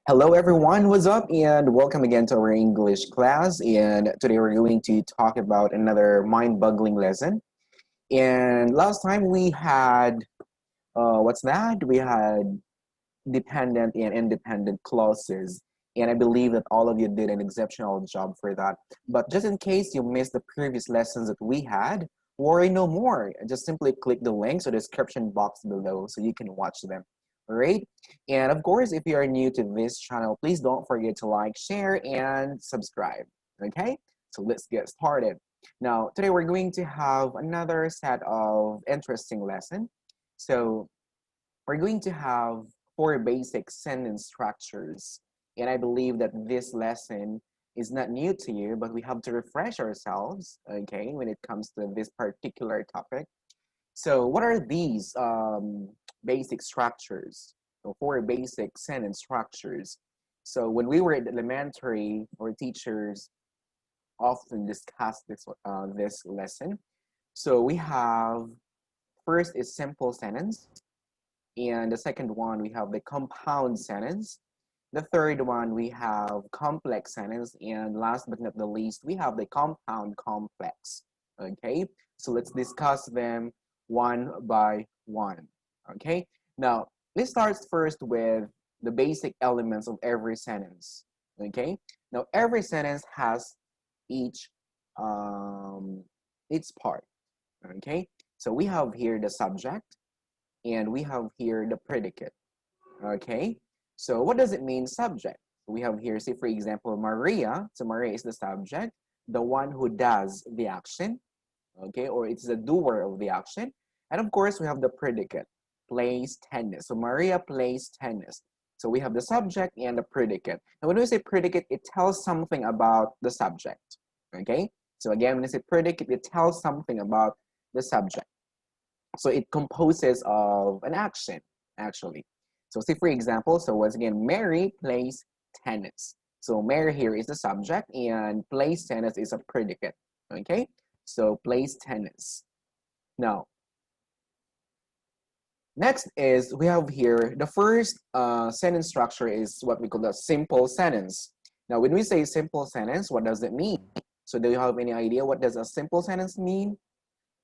Hello everyone, what's up? And welcome again to our English class. And today we're going to talk about another mind-boggling lesson. And last time we had, what's that? We had dependent and independent clauses. And I believe that all of you did an exceptional job for that. But just in case you missed the previous lessons that we had, worry no more. Just simply click the links or description box below so you can watch them. All right. And of course, if you are new to this channel, please don't forget to like, share, and subscribe. Okay. So let's get started. Now, today we're going to have another set of interesting lesson. So we're going to have four basic sentence structures. And I believe that this lesson is not new to you, but we have to refresh ourselves, okay, when it comes to this particular topic. So what are these basic structures? So four basic sentence structures. So when we were at elementary, our teachers often discussed this lesson. So we have first is simple sentence, and the second one we have the compound sentence. The third one we have complex sentence, and last but not the least we have the compound complex. Okay, so let's discuss them one by one. Okay, now let's start first with the basic elements of every sentence. Okay, now every sentence has each its part. Okay, so we have here the subject and we have here the predicate. Okay, so what does it mean, subject? We have here, say for example, Maria. So Maria is the subject, the one who does the action, okay, or it's the doer of the action. And of course, we have the predicate, plays tennis. So Maria plays tennis. So we have the subject and the predicate. And when we say predicate, it tells something about the subject, okay? So again, when we say predicate, it tells something about the subject. So it composes of an action, actually. So say for example, so once again, Mary plays tennis. So Mary here is the subject and plays tennis is a predicate, okay? So plays tennis. Now, next is we have here, the first sentence structure is what we call the simple sentence. Now, when we say simple sentence, what does it mean? So do you have any idea what does a simple sentence mean?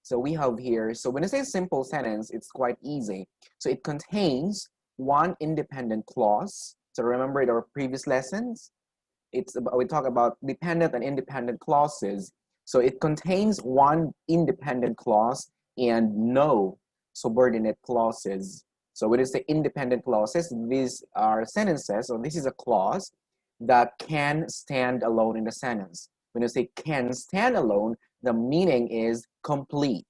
So we have here, so when I say simple sentence, it's quite easy. So it contains one independent clause. So remember in our previous lessons, we talk about dependent and independent clauses. So it contains one independent clause and no subordinate clauses. So when you say independent clauses, these are sentences, or this is a clause that can stand alone in the sentence. When you say can stand alone, the meaning is complete,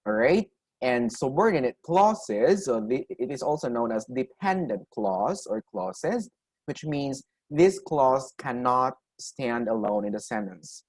all right? And subordinate clauses, so it is also known as dependent clause or clauses, which means this clause cannot stand alone in the sentence,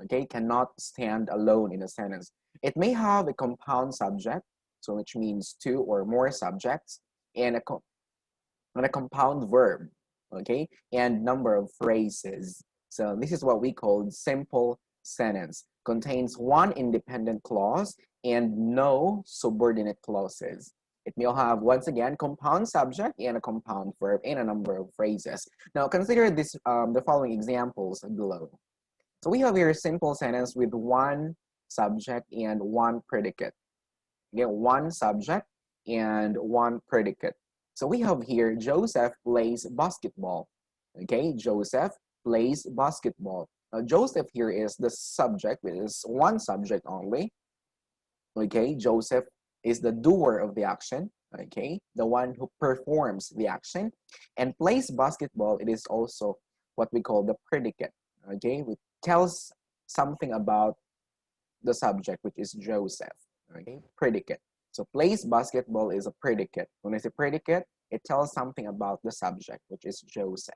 okay? Cannot stand alone in a sentence. It may have a compound subject, so which means two or more subjects, and a compound verb, okay? And number of phrases. So this is what we call simple sentence. Contains one independent clause and no subordinate clauses. It may have, once again, compound subject and a compound verb and a number of phrases. Now consider this, the following examples below. So we have here a simple sentence with one subject and one predicate. Again, one subject and one predicate. So we have here Joseph plays basketball. Okay, Joseph plays basketball. Now, Joseph here is the subject, which is one subject only. Okay, Joseph is the doer of the action. Okay, the one who performs the action. And plays basketball, it is also what we call the predicate. Okay, which tells something about the subject, which is Joseph. Okay, predicate. So plays basketball is a predicate. When I say predicate, it tells something about the subject, which is Joseph.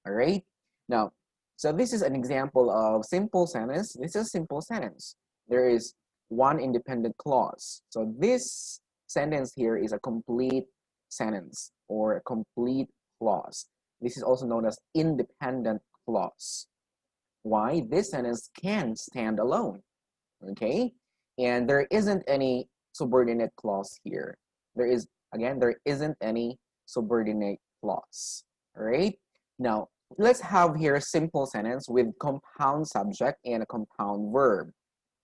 All right. Now, so this is an example of simple sentence. This is a simple sentence. There is one independent clause. So this sentence here is a complete sentence or a complete clause. This is also known as independent clause. Why? This sentence can stand alone. Okay, and there isn't any subordinate clause here. There isn't any subordinate clause. All right, Now, let's have here a simple sentence with compound subject and a compound verb.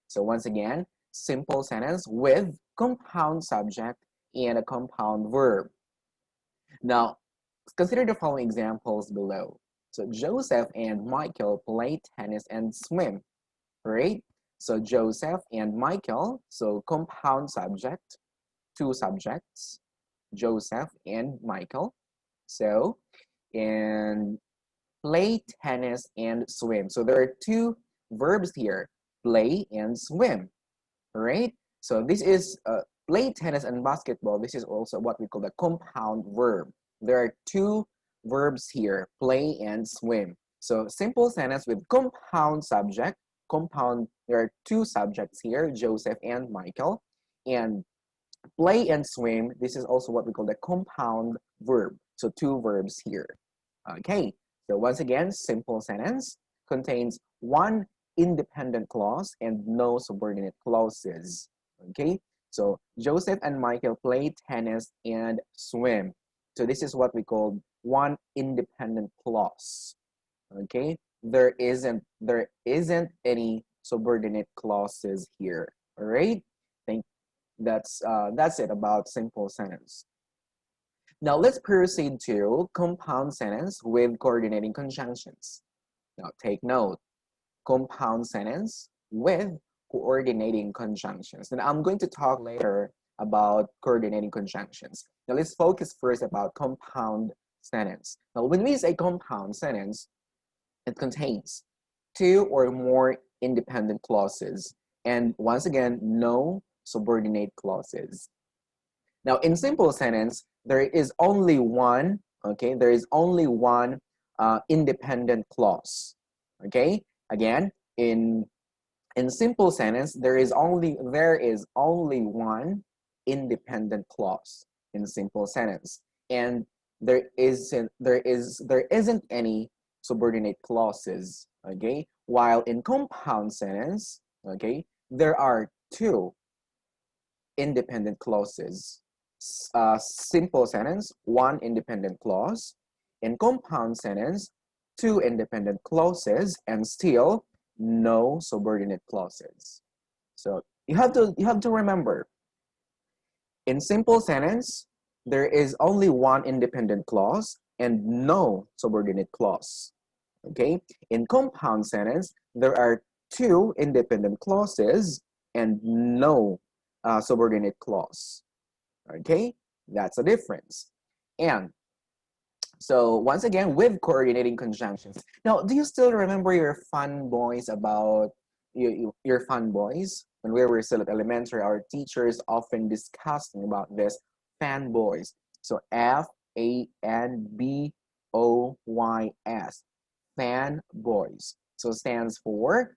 So once again, simple sentence with compound subject and a compound verb. Now, consider the following examples below. So Joseph and Michael play tennis and swim, right? So Joseph and Michael, so compound subject, two subjects, Joseph and Michael. So, and play tennis and swim. So there are two verbs here, play and swim, right? So this is play tennis and basketball. This is also what we call the compound verb. There are two verbs here, play and swim. So simple sentence with compound subject, compound, there are two subjects here, Joseph and Michael. And play and swim, this is also what we call the compound verb. So two verbs here. Okay, so once again, simple sentence contains one independent clause and no subordinate clauses. Okay, so Joseph and Michael play tennis and swim. So this is what we call one independent clause. Okay, there isn't any subordinate clauses here. All right, thank that's it about simple sentence. Now let's proceed to compound sentence with coordinating conjunctions. Now take note, compound sentence with coordinating conjunctions. And I'm going to talk later about coordinating conjunctions. Now let's focus first about compound sentence. Now when we say compound sentence, it contains two or more independent clauses. And once again, no subordinate clauses. Now, in simple sentence, there is only one, okay? There is only one independent clause, okay? Again, in simple sentence, there is only one independent clause in simple sentence, and there isn't any subordinate clauses, okay? While in compound sentence, okay, there are two independent clauses. Simple sentence, one independent clause. In compound sentence, two independent clauses, and still no subordinate clauses. So you have to remember, in simple sentence, there is only one independent clause and no subordinate clause. Okay? In compound sentence, there are two independent clauses and no subordinate clause. Okay, that's a difference. And so once again, with coordinating conjunctions. Now, do you still remember your fun boys about your fun boys? When we were still at elementary, our teachers often discussing about this fanboys. So FANBOYS, fanboys. So stands for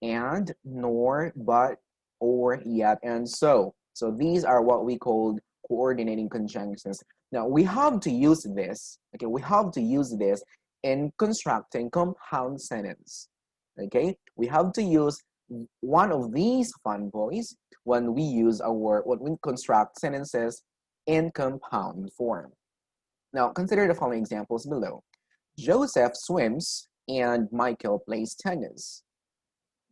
and, nor, but, or, yet, and so. So these are what we call coordinating conjunctions. Now we have to use this, okay? We have to use this in constructing compound sentence, okay? We have to use one of these fun boys when we construct sentences in compound form. Now consider the following examples below. Joseph swims and Michael plays tennis.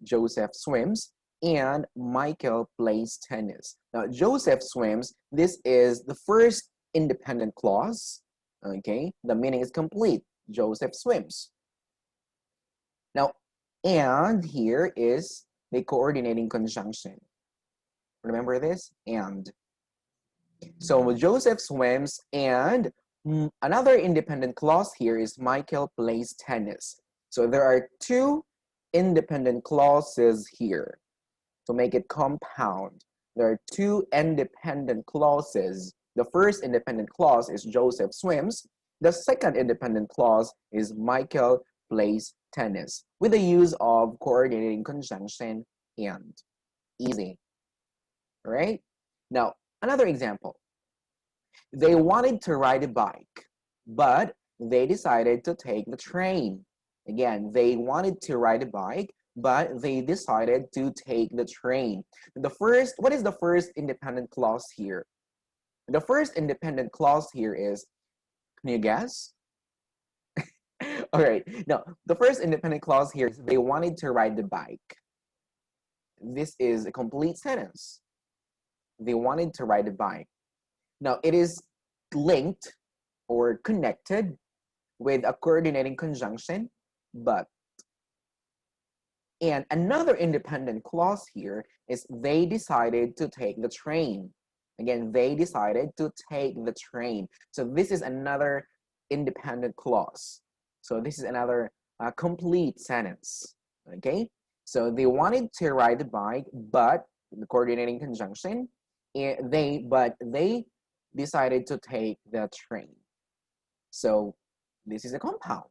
Joseph swims and Michael plays tennis. Now, Joseph swims, this is the first independent clause, okay? The meaning is complete. Joseph swims. Now, and here is the coordinating conjunction. Remember this? And. So Joseph swims and another independent clause here is Michael plays tennis. So there are two independent clauses here. To make it compound, there are two independent clauses. The first independent clause is Joseph swims. The second independent clause is Michael plays tennis with the use of coordinating conjunction and. Easy, right? Now, another example. They wanted to ride a bike, but they decided to take the train. Again, they wanted to ride a bike, but they decided to take the train. What is the first independent clause here? The first independent clause here is, can you guess? All right. Now, the first independent clause here is they wanted to ride the bike. This is a complete sentence. They wanted to ride a bike. Now, it is linked or connected with a coordinating conjunction, but. And another independent clause here is they decided to take the train. Again, they decided to take the train. So this is another independent clause. So this is another complete sentence. Okay, so they wanted to ride the bike, but the coordinating conjunction, but they decided to take the train. So this is a compound.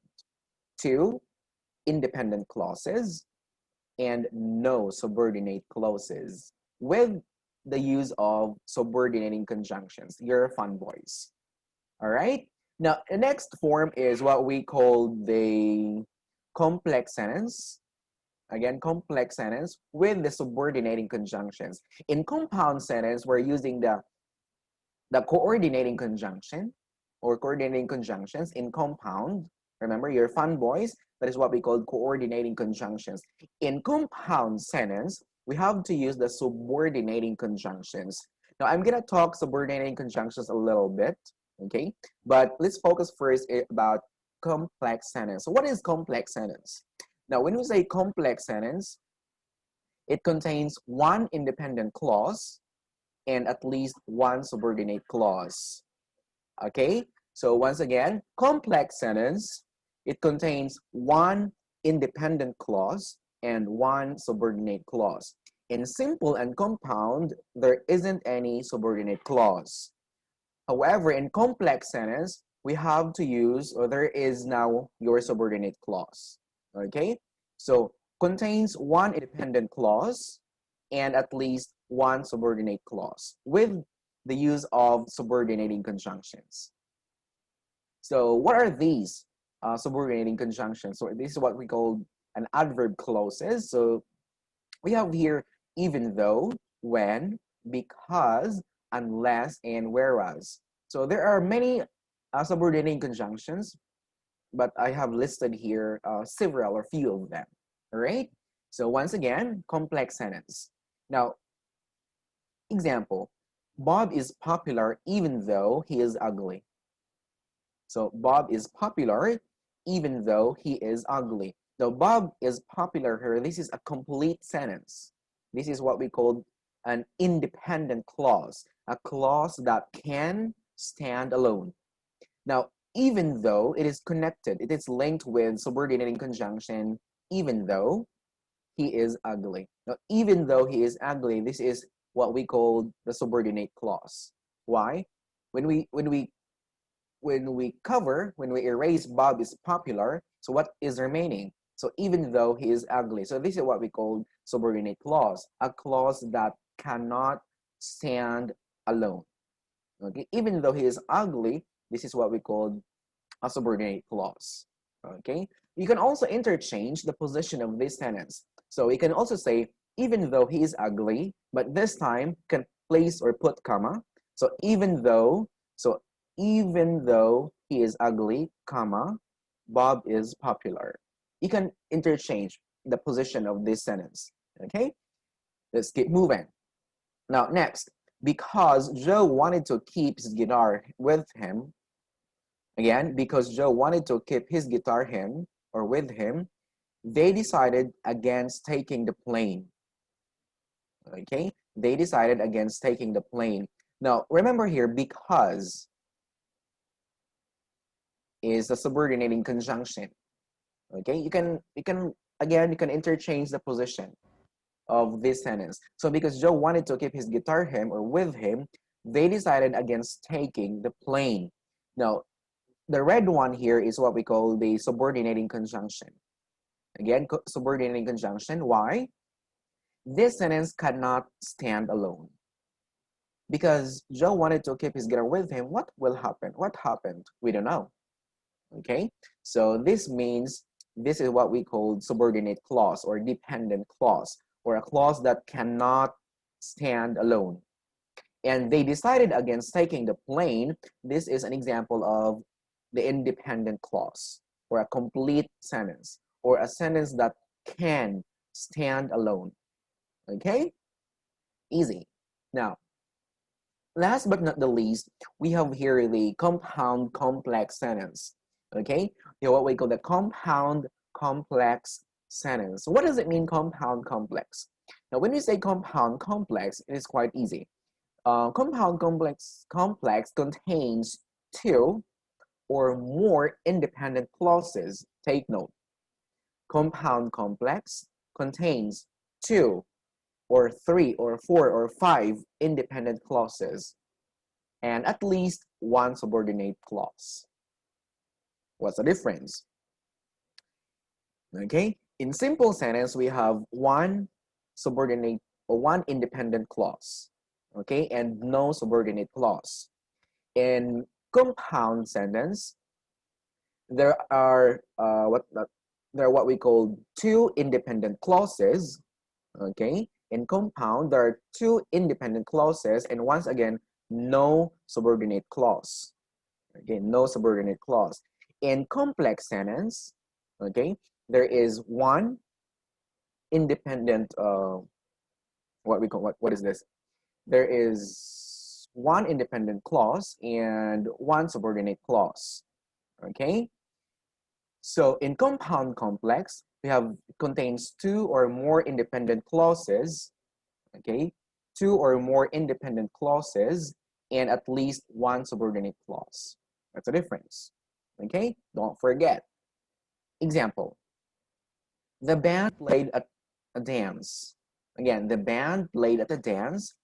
Two independent clauses and no subordinate clauses with the use of subordinating conjunctions. You're fun boys. All right. Now, the next form is what we call the complex sentence. Again, complex sentence with the subordinating conjunctions. In compound sentence, we're using the coordinating conjunction or coordinating conjunctions. In compound, remember, you're fun boys. That is what we call coordinating conjunctions. In compound sentence, we have to use the subordinating conjunctions. Now, I'm going to talk subordinating conjunctions a little bit, okay? But let's focus first about complex sentence. So what is complex sentence? Now, when we say complex sentence, it contains one independent clause and at least one subordinate clause, okay? So once again, complex sentence, it contains one independent clause and one subordinate clause. In simple and compound, there isn't any subordinate clause. However, in complex sentence, we have to use, or there is now your subordinate clause, okay? So contains one independent clause and at least one subordinate clause with the use of subordinating conjunctions. So what are these subordinating conjunctions? So this is what we call an adverb clauses. So we have here even though, when, because, unless, and whereas. So there are many subordinating conjunctions, but I have listed here several or few of them. All right. So once again, complex sentence. Now, example, Bob is popular even though he is ugly. So Bob is popular even though he is ugly. Now, Bob is popular here. This is a complete sentence. This is what we call an independent clause, a clause that can stand alone. Now, even though it is connected, it is linked with subordinating conjunction, even though he is ugly. Now, even though he is ugly, this is what we call the subordinate clause. Why? When we erase Bob is popular, so what is remaining? So even though he is ugly, so this is what we call subordinate clause, a clause that cannot stand alone. Okay, even though he is ugly, this is what we call a subordinate clause. Okay, you can also interchange the position of this sentence. So we can also say, even though he is ugly, but this time can place or put comma. So even though he is ugly, comma, Bob is popular. You can interchange the position of this sentence. Okay, let's keep moving. Now, next, because Joe wanted to keep his guitar with him, again, because Joe wanted to keep his guitar with him, they decided against taking the plane. Okay, they decided against taking the plane. Now, remember here, because is a subordinating conjunction. Okay, you can interchange the position of this sentence. So because Joe wanted to keep his guitar with him, they decided against taking the plane. Now, the red one here is what we call the subordinating conjunction. Again, subordinating conjunction. Why? This sentence cannot stand alone. Because Joe wanted to keep his guitar with him, what will happen? What happened? We don't know. Okay, so this means this is what we call subordinate clause or dependent clause, or a clause that cannot stand alone. And they decided against taking the plane. This is an example of the independent clause. or a complete sentence, or a sentence that can stand alone. Okay? Easy. Now, last but not the least, we have here the compound complex sentence. Okay? What we call the compound complex sentence. What does it mean, compound complex? Now, when we say compound complex, it is quite easy. Compound complex contains two or more independent clauses. Take note. Compound complex contains two or three or four or five independent clauses and at least one subordinate clause. What's the difference? Okay, in simple sentence, we have one subordinate or one independent clause, okay, and no subordinate clause. In compound sentence, there are what we call two independent clauses. Okay, in compound there are two independent clauses, and once again, no subordinate clause. Okay, no subordinate clause. In complex sentence, okay, there is one independent what is this? There is one independent clause and one subordinate clause. Okay, so in compound complex, we have contains two or more independent clauses. Okay, two or more independent clauses and at least one subordinate clause. That's the difference. Okay, don't forget. Example: the band played at a dance. Again, the band played at a dance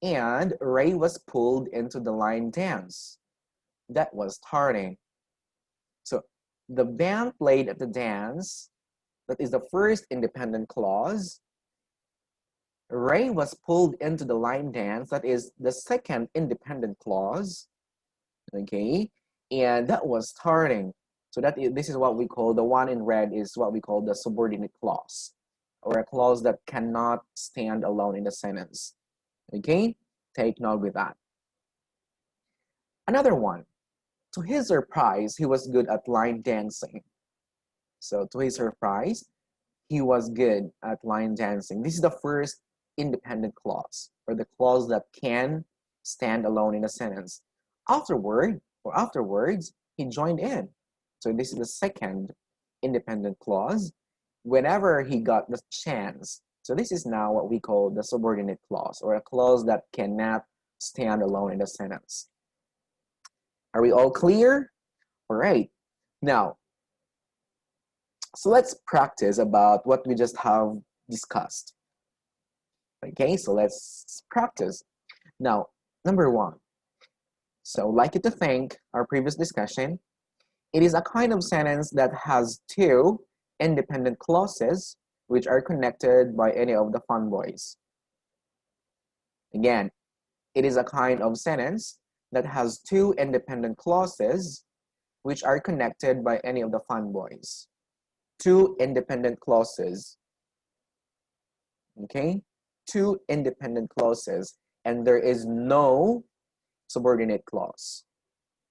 and Ray was pulled into the line dance. That was starting. So the band played at the dance, that is the first independent clause. Ray was pulled into the line dance, that is the second independent clause. Okay, and that was starting. So this is what we call, the one in red is what we call the subordinate clause, or a clause that cannot stand alone in the sentence. Okay, take note with that. Another one: to his surprise, he was good at line dancing. So to his surprise, he was good at line dancing. This is the first independent clause, or the clause that can stand alone in a sentence. Afterwards, he joined in. So this is the second independent clause whenever he got the chance. So this is now what we call the subordinate clause, or a clause that cannot stand alone in a sentence. Are we all clear? All right. Now, so let's practice about what we just have discussed. Okay, so let's practice. Now, number one. So, like you to think our previous discussion, it is a kind of sentence that has two independent clauses which are connected by any of the fun boys. Again, it is a kind of sentence that has two independent clauses which are connected by any of the fun boys. Two independent clauses. Okay? Two independent clauses, and there is no subordinate clause.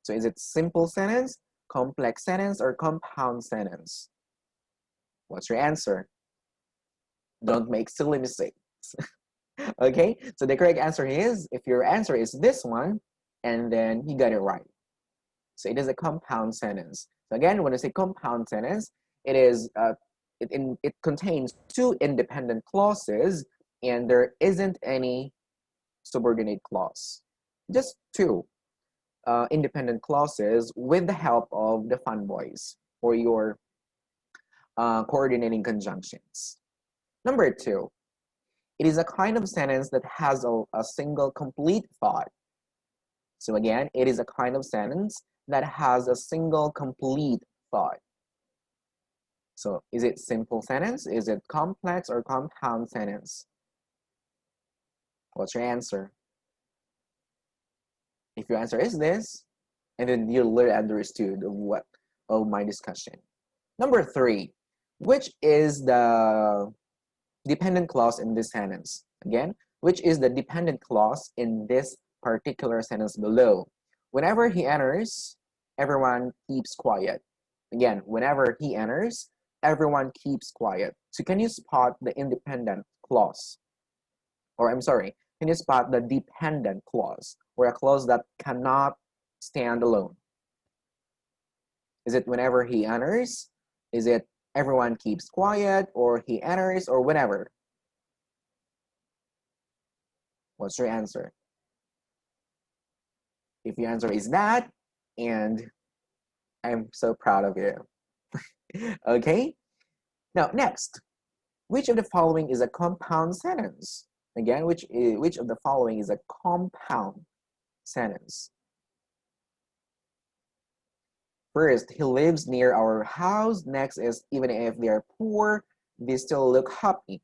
So is it simple sentence, complex sentence, or compound sentence? What's your answer? Don't make silly mistakes. Okay, so the correct answer is, if your answer is this one, and then you got it right. So it is a compound sentence. So again, when I say compound sentence, it is it contains two independent clauses and there isn't any subordinate clause. Just two independent clauses with the help of the fun boys or your coordinating conjunctions. Number two, it is a kind of sentence that has a single complete thought. So again, it is a kind of sentence that has a single complete thought. So is it simple sentence? Is it complex or compound sentence? What's your answer? If your answer is this, and then you'll learn understood of my discussion. Number three, which is the dependent clause in this sentence? Again, which is the dependent clause in this particular sentence below? Whenever he enters, everyone keeps quiet. Again, whenever he enters, everyone keeps quiet. So can you spot the independent clause? Or I'm sorry, can you spot the dependent clause, or a clause that cannot stand alone? Is it whenever he enters? Is it everyone keeps quiet, or he enters, or whenever? What's your answer? If your answer is that, and I'm so proud of you. Okay? Now, next, which of the following is a compound sentence? Again, which of the following is a compound sentence? First, he lives near our house. Next is, even if they are poor, they still look happy.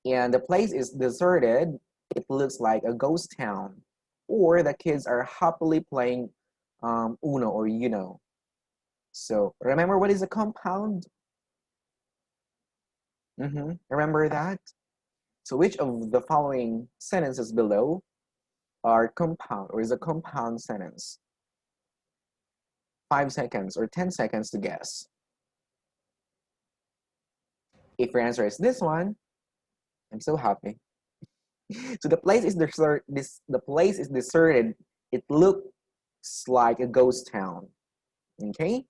And the place is deserted. It looks like a ghost town. Or the kids are happily playing Uno or Uno. So remember what is a compound? Remember that? So which of the following sentences below are compound or is a compound sentence? 5 seconds or 10 seconds to guess. If your answer is this one, I'm so happy. So the place is deserted. It looks like a ghost town. Okay?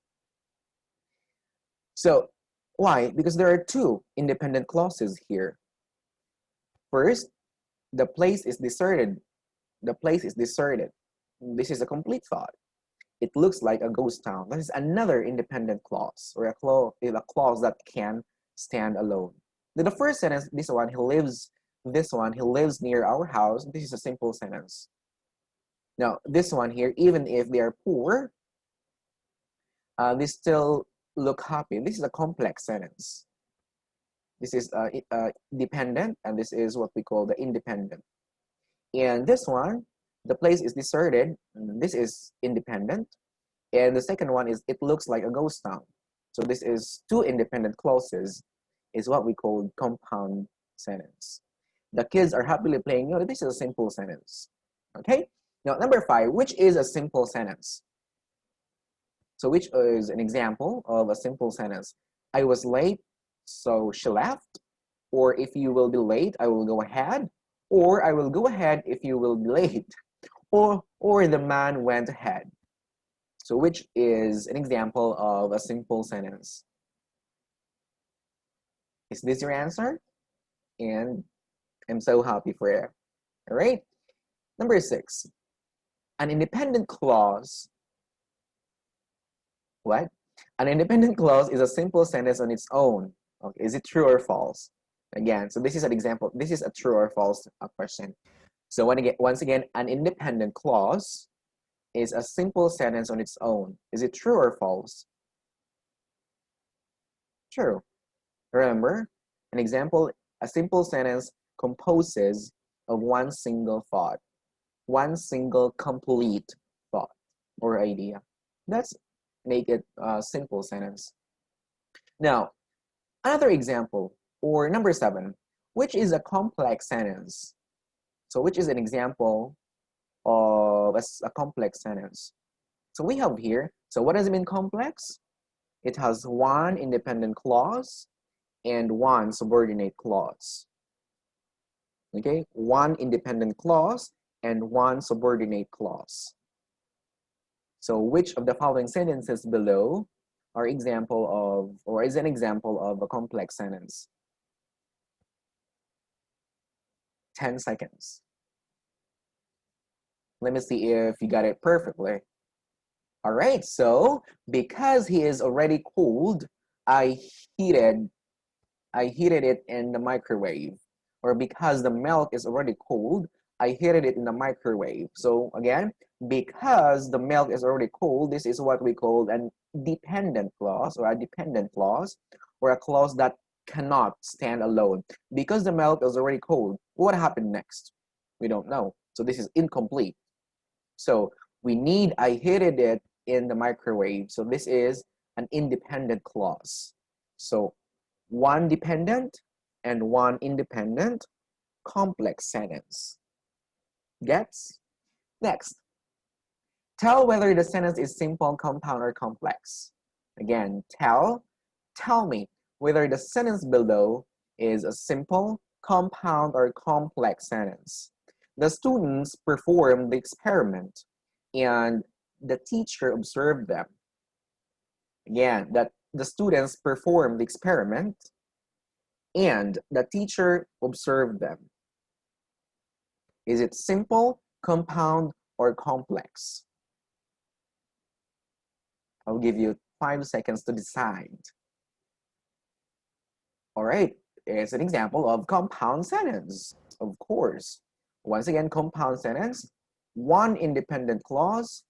So why? Because there are two independent clauses here. First, the place is deserted. The place is deserted. This is a complete thought. It looks like a ghost town. That is another independent clause, or a clause that can stand alone. The first sentence, he lives near our house. This is a simple sentence. Now, this one here, even if they are poor, they still look happy. This is a complex sentence. This is dependent, and this is what we call the independent. And this one, the place is deserted. This is independent. And the second one is, it looks like a ghost town. So this is two independent clauses, is what we call compound sentence. The kids are happily playing. This is a simple sentence. Okay? Now, number 5, which is a simple sentence? So which is an example of a simple sentence? I was late, so she left. Or if you will be late, I will go ahead. Or I will go ahead if you will be late. Or the man went ahead. So which is an example of a simple sentence? Is this your answer? And I'm so happy for you. All right. Number 6, an independent clause. What? An independent clause is a simple sentence on its own. Okay, is it true or false? Again, so this is an example. This is a true or false question. So once again, an independent clause is a simple sentence on its own. Is it true or false? True. Remember, an example, a simple sentence composes of one single thought, one single complete thought or idea. That's make it a simple sentence. Now, another example, or number 7, which is a complex sentence? So which is an example of a complex sentence? So we have here, so what does it mean complex? It has one independent clause and one subordinate clause. Okay, one independent clause and one subordinate clause. So which of the following sentences below are example of, or is an example of a complex sentence? 10 seconds. Let me see if you got it perfectly. All right, so because he is already cold, I heated it in the microwave. Or because the milk is already cold, I heated it in the microwave. So again, because the milk is already cold, this is what we call an dependent clause or a dependent clause, or a clause that cannot stand alone. Because the milk is already cold, what happened next? We don't know. So this is incomplete. So we need I heated it in the microwave. So this is an independent clause. So one dependent and one independent complex sentence. Gets? Next. Tell whether the sentence is simple, compound, or complex. Again, tell me whether the sentence below is a simple, compound, or complex sentence. The students performed the experiment and the teacher observed them. Again, that the students performed the experiment and the teacher observed them. Is it simple, compound, or complex? I'll give you 5 seconds to decide. All right, it's an example of compound sentence, of course. Once again, compound sentence, one independent clause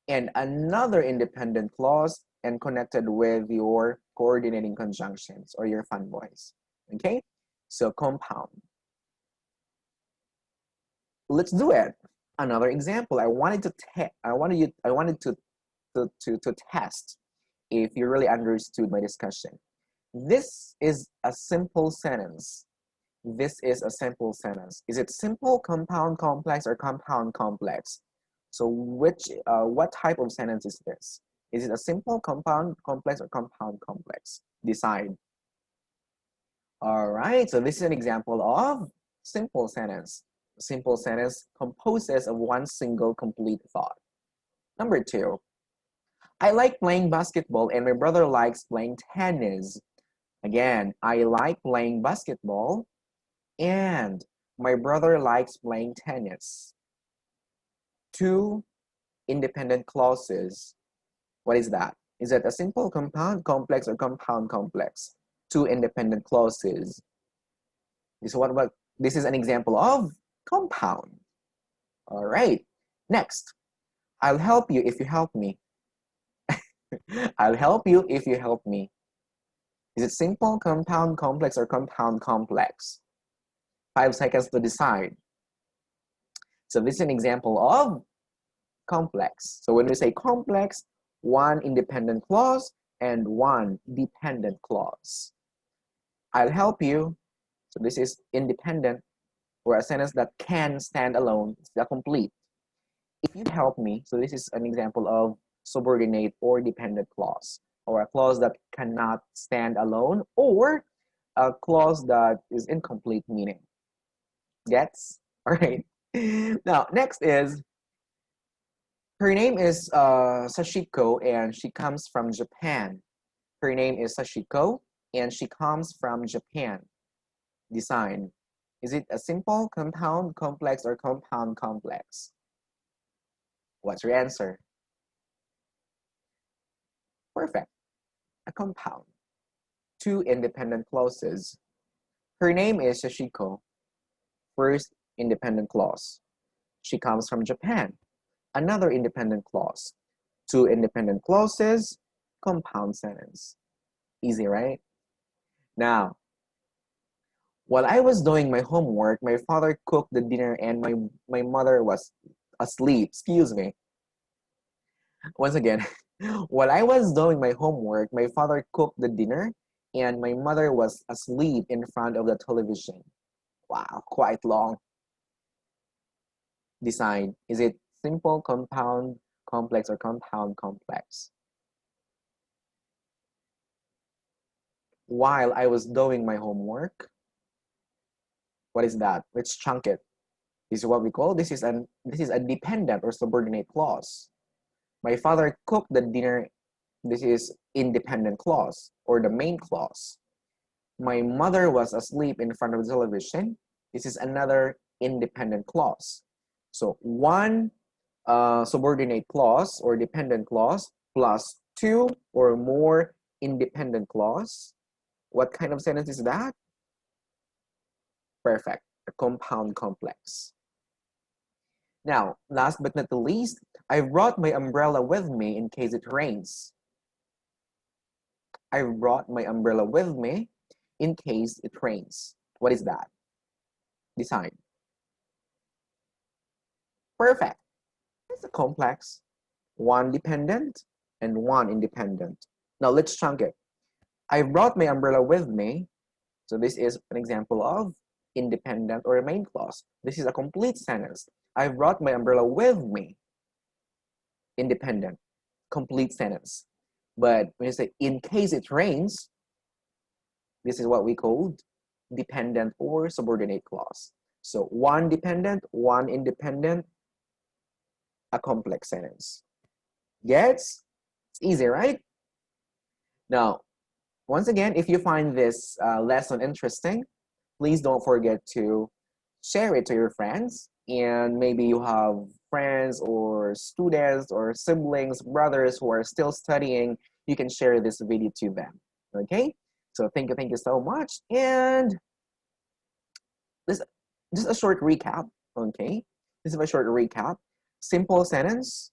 and another independent clause and connected with your coordinating conjunctions or your fun boys. Okay, so compound. Let's do it. Another example. I wanted to test if you really understood my discussion. This is a simple sentence. This is a simple sentence. Is it simple, compound, complex, or compound complex? So what type of sentence is this? Is it a simple, compound, complex, or compound complex? Decide. All right, so this is an example of simple sentence. Simple sentence composes of one single complete thought. Number 2, I like playing basketball and my brother likes playing tennis. Again, I like playing basketball and my brother likes playing tennis. 2 independent clauses. What is that? Is it a simple, compound, complex, or compound complex? 2 independent clauses. This is an example of compound. All right. Next, I'll help you if you help me. I'll help you if you help me. Is it simple, compound, complex, or compound complex? 5 seconds to decide. So this is an example of complex. So when we say complex, 1 independent clause and 1 dependent clause. I'll help you. So this is independent, or a sentence that can stand alone. It's the complete. If you help me, so this is an example of subordinate or dependent clause, or a clause that cannot stand alone, or a clause that is incomplete meaning. Gets? All right. Now, next is, her name is Sashiko and she comes from Japan. Her name is Sashiko and she comes from Japan. Design. Is it a simple, compound, complex, or compound complex? What's your answer? Perfect. A compound. 2 independent clauses. Her name is Sashiko. First independent clause. She comes from Japan. Another independent clause. 2 independent clauses. Compound sentence. Easy, right? Now, while I was doing my homework, my father cooked the dinner and my mother was asleep. Excuse me. Once again, while I was doing my homework, my father cooked the dinner and my mother was asleep in front of the television. Wow, quite long. Design. Is it simple, compound, complex, or compound complex? While I was doing my homework. What is that? Let's chunk it. This is what we call, this is a dependent or subordinate clause. My father cooked the dinner. This is independent clause or the main clause. My mother was asleep in front of the television. This is another independent clause. So 1 subordinate clause or dependent clause plus 2 or more independent clause. What kind of sentence is that? Perfect. A compound complex. Now, last but not the least, I brought my umbrella with me in case it rains. I brought my umbrella with me in case it rains. What is that? Design. Perfect. It's a complex. 1 dependent and 1 independent. Now let's chunk it. I brought my umbrella with me. So this is an example of independent or a main clause. This is a complete sentence. I brought my umbrella with me. Independent. Complete sentence. But when you say in case it rains, this is what we call dependent or subordinate clause. So one dependent, one independent, a complex sentence. Gets? It's easy, right? Now, once again, if you find this lesson interesting, please don't forget to share it to your friends. And maybe you have friends or students or siblings, brothers who are still studying. You can share this video to them. Okay? So thank you so much. And this just a short recap. Okay? This is a short recap. Simple sentence,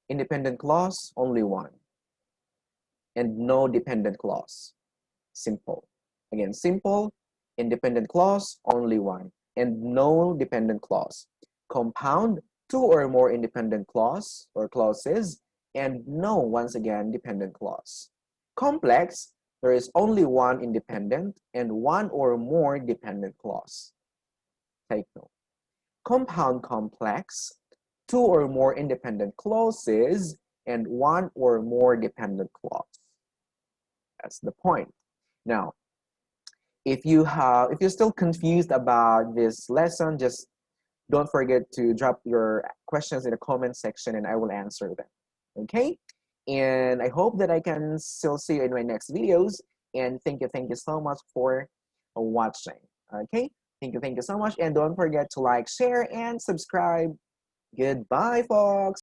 independent clause, only one. And no dependent clause. Simple. Again, simple, independent clause, only one, and no dependent clause. Compound, two or more independent clause or clauses, and no, once again, dependent clause. Complex, there is only one independent and one or more dependent clause. Take note. Compound complex, two or more independent clauses, and one or more dependent clause. That's the point. Now, if you're still confused about this lesson, just don't forget to drop your questions in the comment section and I will answer them. Okay? And I hope that I can still see you in my next videos. And thank you so much for watching. Okay? Thank you so much. And don't forget to like, share, and subscribe. Goodbye, folks.